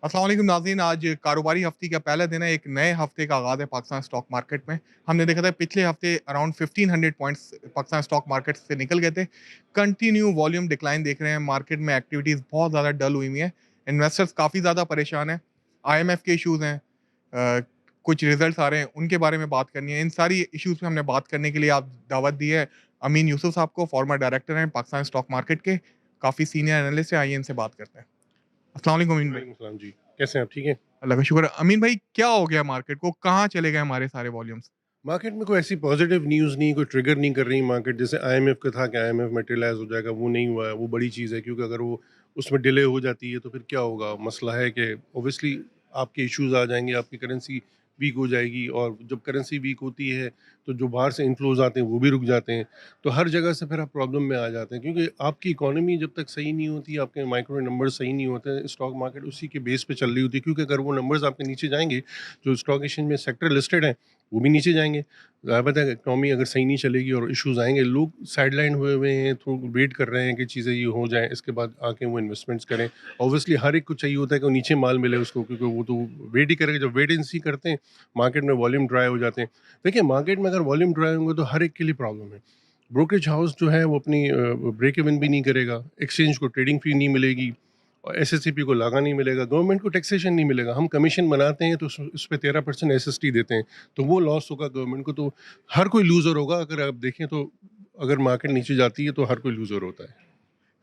अस्सलाम वालेकुम नाज़रीन, आज कारोबारी हफ्ते का पहला दिन है, एक नए हफ्ते का आगाज़ है पाकिस्तान स्टॉक मार्केट में। हमने देखा था पिछले हफ्ते around 1500 points Pakistan stock market से निकल गए थे। कंटिन्यू वॉल्यूम डिक्लाइन देख रहे हैं, मार्केट में एक्टिविटीज़ बहुत ज़्यादा डल हुई हुई हैं। इन्वेस्टर्स काफ़ी ज़्यादा परेशान हैं, आईएमएफ के इश्यूज़ हैं, कुछ रिज़ल्ट्स आ रहे हैं, उनके बारे में बात करनी है। इन सारी इश्यूज़ पे हमने बात करने के लिए आप दावत दी है अमीन यूसुफ साहब को, फॉर्मर डायरेक्टर हैं पाकिस्तान स्टॉक मार्केट के, काफ़ी सीनियर एनालिस्ट हैं। आइए इनसे बात करते हैं। अस्सलाम वालेकुम अमीन भाई। वालेकुम सलाम जी। कैसे हैं आप? ठीक हैं? अल्लाह का शुक्र है। अमीन भाई क्या हो गया मार्केट को? कहाँ चले गए हमारे सारे वॉल्यूम्स? मार्केट में कोई ऐसी पॉज़िटिव न्यूज़ नहीं, कोई ट्रिगर नहीं कर रही मार्केट। जैसे आईएमएफ का था कि आईएमएफ मटेरियलाइज़ हो जाएगा, वो नहीं हुआ है, वो बड़ी चीज़ है क्योंकि अगर वो उसमें डिले हो जाती है तो फिर क्या होगा? मसला है कि ऑब्वियसली आपके इश्यूज़ आ जाएँगे, आपकी करेंसी वीक हो जाएगी और जब करेंसी वीक होती है, तो जो बाहर से इन्फ्लोज़ आते हैं, वो भी रुक जाते हैं। तो हर जगह से फिर आप प्रॉब्लम में आ जाते हैं क्योंकि आपकी इकोनॉमी जब तक सही नहीं होती, आपके माइक्रो नंबर्स सही नहीं होते, स्टॉक मार्केट उसी के बेस पे चल रही होती है क्योंकि अगर वो नंबर्स आपके नीचे जाएँगे, जो स्टॉक एक्सचेंज में सेक्टर लिस्टेड हैं, वो भी नीचे जाएँगे। ज़ाहिर-सी बात है इकनॉमी अगर सही नहीं चलेगी और इश्यूज़ आएँगे, लोग साइडलाइन हुए हुए हैं, थोड़ा वेट कर रहे हैं कि चीज़ें ये हो जाएँ, इसके बाद आके वो इन्वेस्टमेंट्स करें। ऑब्वियसली हर एक को चाहिए होता है कि वो नीचे माल मिले उसको क्योंकि वो तो वेट ही करेगा, जब वेट एंड सी करते हैं, मार्केट में वॉल्यूम ड्राई हो जाते हैं। देखिए मार्केट में अगर वॉल्यूम ड्राई होंगे तो हर एक के लिए प्रॉब्लम है। ब्रोकरेज हाउस जो है वो अपनी ब्रेक इवन भी नहीं करेगा, एक्सचेंज को ट्रेडिंग फी नहीं मिलेगी और एसएससीपी को लागा नहीं मिलेगा, गवर्नमेंट को टैक्सेशन नहीं मिलेगा। हम कमीशन बनाते हैं तो उसपे 13% एसएसटी देते हैं, तो वो लॉस होगा गवर्नमेंट को, तो हर कोई लूज़र होगा। अगर आप देखें तो अगर मार्केट नीचे जाती है तो हर कोई लूज़र होता है।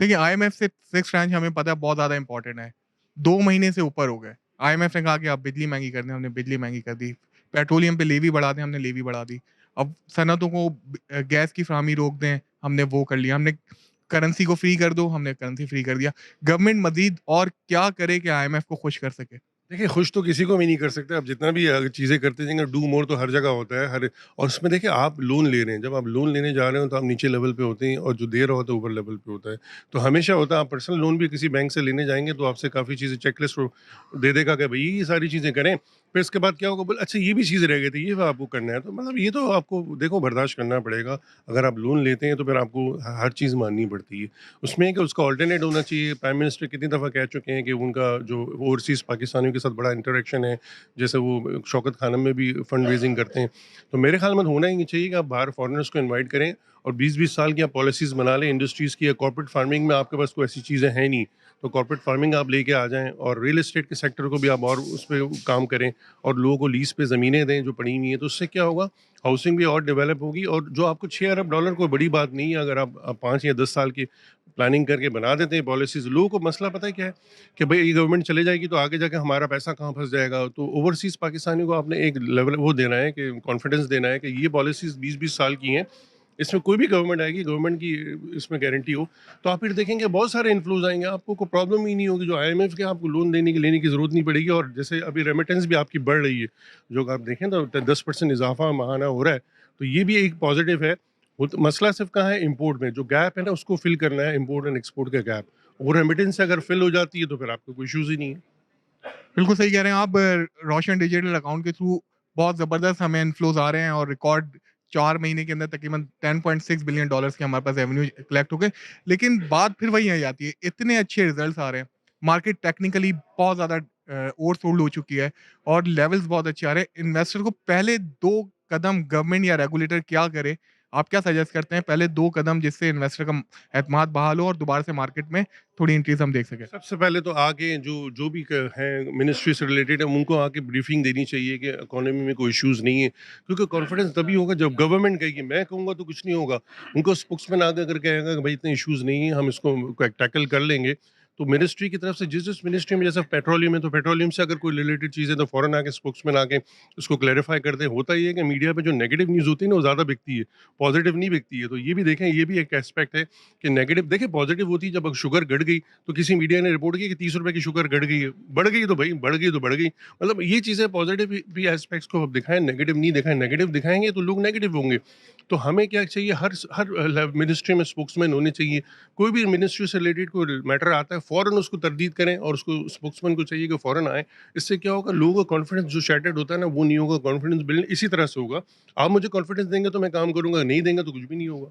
देखिए आईएमएफ से फिक्स्ड रेंज हमें पता है बहुत ज़्यादा इम्पोर्टेंट है। 2 महीने से ऊपर हो गए। आईएमएफ ने कहा कि आप बिजली महँगी कर दें, हमने बिजली महँगी कर दी। पेट्रोलियम पे लेवी बढ़ा दें, हमने लेवी बढ़ा दी। अब सनअतों को गैस की फ़राहमी रोक दें, हमने वो कर लिया। हमने करेंसी को फ्री कर दो, हमने करेंसी फ्री कर दिया। गवर्नमेंट मज़ीद और क्या करे कि आईएमएफ को खुश कर सके? देखिए, खुश तो किसी को भी नहीं कर सकते। आप जितना भी चीज़ें करते जाएँगे, डू मोर तो हर जगह होता है। हर और उसमें देखिए आप लोन ले रहे हैं, जब आप लोन लेने जा रहे हो तो आप नीचे लेवल पे होते हैं और जो दे रहा होता है ऊपर लेवल पे होता है। तो हमेशा होता है आप पर्सनल लोन भी किसी बैंक से लेने जाएँगे तो आपसे काफ़ी चीज़ें चेकलिस्ट वो दे देगा कि भई ये सारी चीज़ें करें। फिर इसके बाद क्या होगा, बोले अच्छा ये भी चीज़ रह गई थी, ये आपको करना है। तो मतलब ये तो आपको देखो बर्दाश्त करना पड़ेगा। अगर आप लोन लेते हैं तो फिर आपको हर चीज़ माननी पड़ती है। उसमें है कि उसका अल्टरनेट होना चाहिए। प्राइम मिनिस्टर कितनी दफ़ा कह चुके हैं कि उनका जो ओवरसीज़ पाकिस्तानियों के साथ बड़ा इंटरेक्शन है, जैसे वो शौकत खानम में भी फंड रेज़िंग करते हैं। तो मेरे ख़्याल में तो होना ही नहीं चाहिए कि आप बाहर फ़ॉरेनर्स को इनवाइट करें और 20-20 साल की आप पॉलिसीज़ बना लें इंडस्ट्रीज़ की, या कॉर्पोरेट फार्मिंग में आपके पास कोई ऐसी चीज़ें हैं नहीं, तो कॉर्पोरेट फार्मिंग आप लेके आ जाएँ और रियल एस्टेट के सेक्टर को भी आप और उस पे काम करें और लोगों को लीज़ पे ज़मीनें दें जो पड़ी हुई हैं। तो उससे क्या होगा, हाउसिंग भी और डेवलप होगी और जो आपको 6 अरब डॉलर कोई बड़ी बात नहीं है। अगर आप 5 या 10 साल की प्लानिंग करके बना देते हैं पॉलिसीज़, लोगों को मसला पता है क्या है? कि भई ये गवर्नमेंट चले जाएगी तो आगे जाके हमारा पैसा कहाँ फँस जाएगा। तो ओवरसीज़ पाकिस्तानियों को आपने एक लेवल वो देना है कि कॉन्फिडेंस देना है कि ये पॉलिसीज़ 20-20 साल की हैं। इसमें कोई भी गवर्नमेंट आएगी, गवर्नमेंट की इसमें गारंटी हो, तो आप फिर देखेंगे बहुत सारे इन्फ्लोज़ आएँगे, आपको कोई प्रॉब्लम ही नहीं होगी। जो आईएमएफ के आपको लोन लेने की ज़रूरत नहीं पड़ेगी और जैसे अभी रेमिटेंस भी आपकी बढ़ रही है, जो आप देखें तो 10% इज़ाफ़ा माहाना हो रहा है, तो ये भी एक पॉज़िटिव है। वो तो मसला सिर्फ़ कहाँ है, इम्पोर्ट में, जो गैप है ना उसको फ़िल करना है, इम्पोर्ट एंड एक्सपोर्ट का गैप। वो रेमिटेंस अगर फ़िल हो जाती है तो फिर आपको कोई इश्यूज़ ही नहीं है। बिल्कुल सही कह रहे हैं आप। रोशन डिजिटल अकाउंट के थ्रू बहुत ज़बरदस्त हमें इन्फ्लोज़ आ रहे हैं और रिकॉर्ड 4 महीने के अंदर तकरीबन $10.6 बिलियन डॉलर्स के हमारे पास रेवेन्यू कलेक्ट हो गए। लेकिन बात फिर वही आ जाती है, इतने अच्छे रिज़ल्ट्स आ रहे हैं, मार्केट टेक्निकली बहुत ज़्यादा ओवरसोल्ड हो चुकी है और लेवल्स बहुत अच्छे आ रहे हैं। इन्वेस्टर को पहले 2 कदम गवर्नमेंट या रेगुलेटर क्या करे? आप क्या सजेस्ट करते हैं पहले 2 कदम जिससे इन्वेस्टर का एतमाद बहाल हो और दोबारा से मार्केट में थोड़ी एंट्रीज़ हम देख सकें? सबसे पहले तो आके जो जो भी हैं मिनिस्ट्री से रिलेटेड है उनको आके ब्रीफिंग देनी चाहिए कि इकोनॉमी में कोई इश्यूज नहीं है, क्योंकि कॉन्फिडेंस तभी होगा जब गवर्नमेंट कहेगी। मैं कहूँगा तो कुछ नहीं होगा। उनको स्पोक्समैन आगे अगर कहेगा कि भाई इतने इश्यूज नहीं है, हम इसको टैकल कर लेंगे, तो मिनिस्ट्री की तरफ से जिस जिस मिनिस्ट्री में, जैसे पेट्रोलियम है तो पेट्रोलियम से अगर कोई रिलेटेड चीज़ है तो फौरन आके स्पोक्समैन आके उसको क्लैरिफाई कर दे। होता ये है कि मीडिया पे जो नेगेटिव न्यूज़ होती है ना वो ज़्यादा बिकती है, पॉजिटिव नहीं बिकती है। तो ये भी देखें, ये भी एक एस्पेक्ट है कि नेगेटिव देखिए, पॉजिटिव होती है जब शुगर घट गई तो किसी मीडिया ने रिपोर्ट की कि 30 रुपए की शुगर घट गई है। बढ़ गई तो भई बढ़ गई तो बढ़ गई। मतलब ये चीज़ें पॉज़िटिव भी एस्पेक्ट्स को आप दिखाएँ, नेगेटिव नहीं दिखाएँ। नेगेटिव दिखाएँगे तो लोग नेगेटिव होंगे। तो हमें क्या चाहिए, हर मिनिस्ट्री में स्पोक्समैन होने चाहिए। कोई भी मिनिस्ट्री से रिलेटेड कोई मैटर आता है, फ़ौरन उसको तरदीद करें और उसको स्पोक्समैन को चाहिए कि फ़ौरन आएँ। इससे क्या होगा, लोगों का कॉन्फिडेंस जो शैटर्ड होता है ना, वो नहीं होगा। कॉन्फिडेंस बिल्ड इसी तरह से होगा। आप मुझे कॉन्फिडेंस देंगे तो मैं काम करूँगा, नहीं देंगे तो कुछ भी नहीं होगा।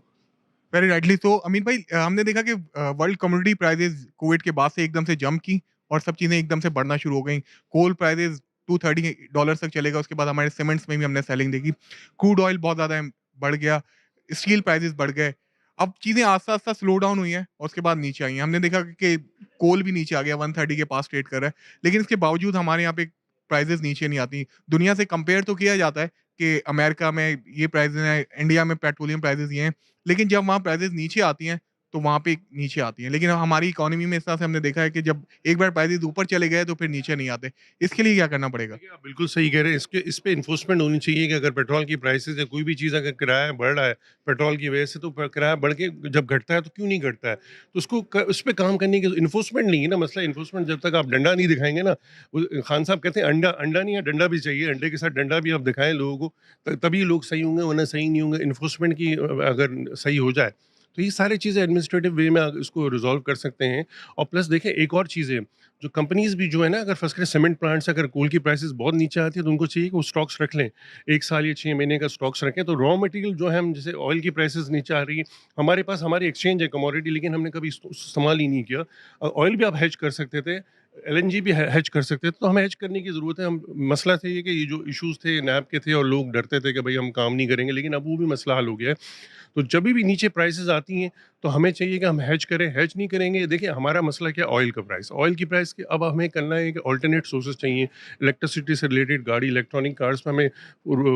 वेरी राइटली सो अमीन भाई, हमने देखा कि वर्ल्ड कमोडिटी प्राइसेस कोविड के बाद से एकदम से जंप की और सब चीज़ें एकदम से बढ़ना शुरू हो गई। कोल प्राइसेज़ $230 तक चले गए, उसके बाद हमारे सीमेंट्स में भी हमने सेलिंग देखी। क्रूड ऑयल बहुत ज़्यादा बढ़ गया, स्टील प्राइसेज़ बढ़ गए। अब चीज़ें आस्ता-आस्ता स्लो डाउन हुई हैं और उसके बाद नीचे आई हैं। हमने देखा कि कोल भी नीचे आ गया, 130 के पास ट्रेड कर रहा है, लेकिन इसके बावजूद हमारे यहाँ पे प्राइसेज़ नीचे नहीं आती। दुनिया से कंपेयर तो किया जाता है कि अमेरिका में ये प्राइसेज़ हैं, इंडिया में पेट्रोलियम प्राइसेज़ ये हैं, लेकिन जब वहाँ प्राइसेज़ नीचे आती हैं, तो वहाँ पे नीचे आती हैं। लेकिन हमारी इकोनॉमी में इस तरह से हमने देखा है कि जब एक बार प्राइसेज़ ऊपर चले गए, तो फिर नीचे नहीं आते। इसके लिए क्या करना पड़ेगा? देखिए, आप बिल्कुल सही कह रहे हैं। इस पे एनफोर्समेंट होनी चाहिए कि अगर पेट्रोल की प्राइसेज़ या कोई भी चीज़ अगर किराया बढ़ रहा है पेट्रोल की वजह से, तो किराया बढ़ के जब घटता है तो क्यों नहीं घटता है? तो उस पे काम करने की एनफोर्समेंट नहीं है ना मसला। एनफोर्समेंट जब तक आप डंडा नहीं दिखाएँगे ना, वो खान साहब कहते हैं अंडा अंडा नहीं है, डंडा भी चाहिए। अंडे के साथ डंडा भी आप दिखाएँ लोगों को, तभी लोग सही होंगे, वरना सही नहीं होंगे। एनफोर्समेंट की अगर सही हो जाए, तो ये सारी चीज़ें एडमिनिस्ट्रेटिव वे में इसको रिज़ॉल्व कर सकते हैं। और प्लस देखिए एक और चीज़ है, जो कंपनीज़ भी जो है ना, अगर फर्स्ट क्लास सीमेंट प्लांट्स अगर कोल की प्राइसेज़ बहुत नीचे आती है, तो उनको चाहिए कि वो स्टॉक्स रख लें। 1 साल या 6 महीने का स्टॉक्स रखें, तो रॉ मटेरियल जो है, हम जैसे ऑयल की प्राइसेज़ नीचे आ रही है, हमारे पास हमारी एक्सचेंज है कमोडिटी, लेकिन हमने कभी इसको इस्तेमाल ही नहीं किया। ऑयल भी आप हेज कर सकते थे, एलएनजी भी हे हेज कर सकते थे, तो हमें हेज करने की ज़रूरत है। हम मसला था ये कि ये जो इश्यूज़ थे नैब के थे और लोग डरते थे कि भई हम काम नहीं करेंगे, लेकिन अब वो भी मसला हल हो गया है। तो जब भी नीचे प्राइसेज़ आती हैं, तो हमें चाहिए कि हम हेज करें। हेज नहीं करेंगे, देखिए हमारा मसला क्या है, ऑयल का प्राइस। ऑयल की प्राइस की अब हमें करना है कि अल्टरनेट सोर्सेज़ चाहिए। इलेक्ट्रिसिटी से रिलेटेड गाड़ी, इलेक्ट्रॉनिक कार्स में हमें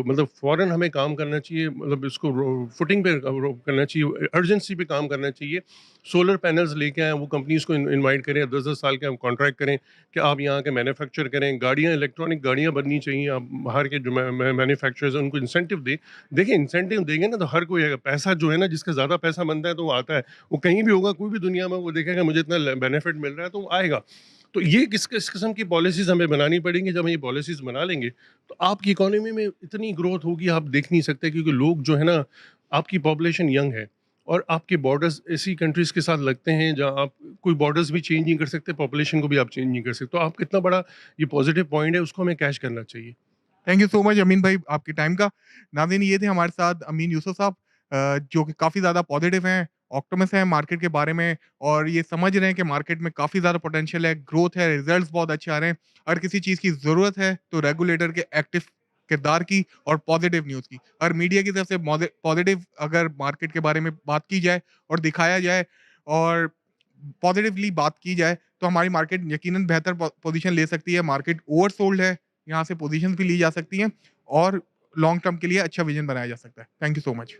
मतलब फ़ौरन हमें काम करना चाहिए, मतलब इसको फुटिंग पे करना चाहिए, अर्जेंसी पे काम करना चाहिए। सोलर पैनल्स लेके आएँ, वो कंपनीज़ को इनवाइट करें, 10-10 साल के हम कॉन्ट्रैक्ट करें कि आप यहाँ के मैन्युफैक्चर करें। गाड़ियाँ, इलेक्ट्रॉनिक गाड़ियाँ बननी चाहिए। आप बाहर के जो मैन्युफैक्चरर्स हैं, उनको इंसेंटिव दें। देखिए इंसेंटिव देंगे ना, तो हर कोई आएगा। पैसा जो है ना, जिसका ज़्यादा पैसा बनता है तो वो आता है। वो कहीं भी होगा, कोई भी दुनिया में, वो देखेगा मुझे इतना बेनिफिट मिल रहा है, तो वो आएगा। तो ये किस किस्म की पॉलिसीज़ हमें बनानी पड़ेंगी। जब हम ये पॉलिसीज़ बना लेंगे, तो आपकी इकोनॉमी में इतनी ग्रोथ होगी, आप देख नहीं सकते, क्योंकि लोग जो है ना, आपकी पॉपुलेशन यंग है और आपके बॉर्डर्स ऐसी कंट्रीज़ के साथ लगते हैं जहाँ आप कोई बॉर्डर्स भी चेंज नहीं कर सकते, पॉपुलेशन को भी आप चेंज नहीं कर सकते। तो आप कितना बड़ा ये पॉजिटिव पॉइंट है, उसको हमें कैच करना चाहिए। थैंक यू सो मच अमीन भाई आपके टाइम का। नाज़रीन ये थे हमारे साथ अमीन यूसुफ साहब, जो कि काफ़ी ज़्यादा पॉजिटिव हैं, ऑप्टिमिस्ट हैं मार्केट के बारे में और ये समझ रहे हैं कि मार्केट में काफ़ी ज़्यादा पोटेंशियल है, ग्रोथ है, रिजल्ट्स बहुत अच्छे आ रहे हैं। अगर किसी चीज़ की ज़रूरत है तो रेगुलेटर के एक्टिव किरदार की और पॉजिटिव न्यूज़ की। और मीडिया की तरफ से पॉजिटिव अगर मार्केट के बारे में बात की जाए और दिखाया जाए और पॉजिटिवली बात की जाए तो हमारी मार्केट यकीनन बेहतर पोजीशन ले सकती है। मार्केट ओवरसोल्ड है, यहाँ से पोजीशंस भी ली जा सकती हैं और लॉन्ग टर्म के लिए अच्छा विज़न बनाया जा सकता है। Thank you so much.